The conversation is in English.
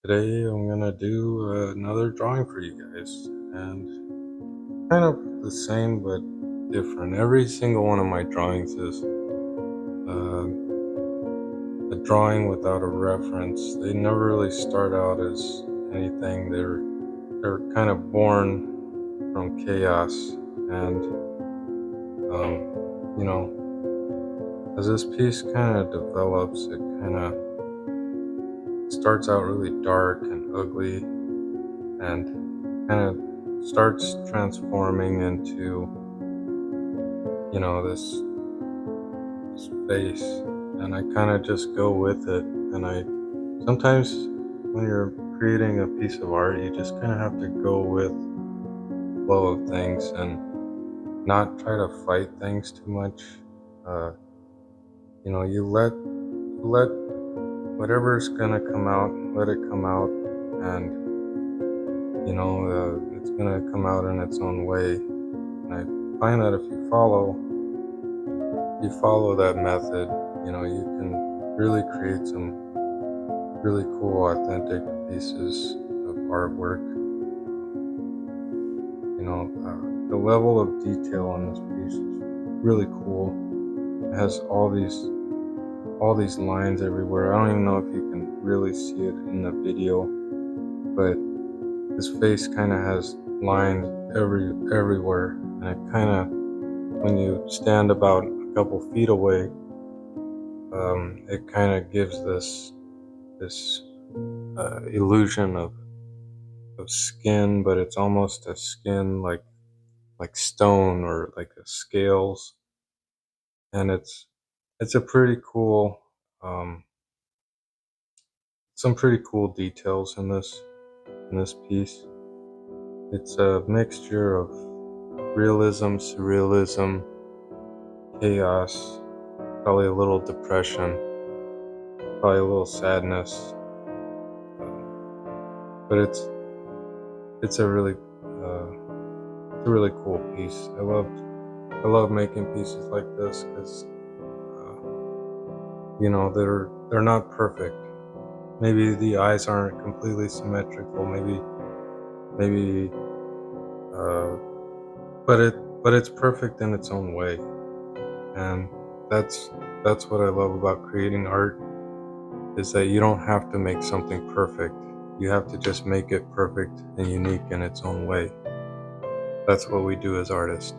Today I'm gonna do another drawing for you guys, and kind of the same but different. Every single one of my drawings is uh, a drawing without a reference. They never really start out as anything. They're kind of born from chaos, and you know, as this piece kind of develops, it kind of starts out really dark and ugly, and kind of starts transforming into this face, and I kind of just go with it. And I sometimes, when you're creating a piece of art, you just kind of have to go with the flow of things and not try to fight things too much. uh you let whatever's gonna come out, let it come out. And it's gonna come out in its own way. And I find that if you follow that method, you can really create some really cool, authentic pieces of artwork. The level of detail on this piece is really cool. It has all these lines everywhere. I don't even know if you can really see it in the video, but his face kind of has lines everywhere, and it kind of, when you stand about a couple feet away, it kind of gives this illusion of skin, but it's almost a skin like stone or like a scales. And it's a pretty cool, um, some pretty cool details in this piece. It's a mixture of realism, surrealism, chaos, probably a little depression, probably a little sadness. But it's a really cool piece. I love making pieces like this because they're not perfect. Maybe the eyes aren't completely symmetrical. Maybe, uh, but it's perfect in its own way. And that's what I love about creating art, is that you don't have to make something perfect. You have to just make it perfect and unique in its own way. That's what we do as artists.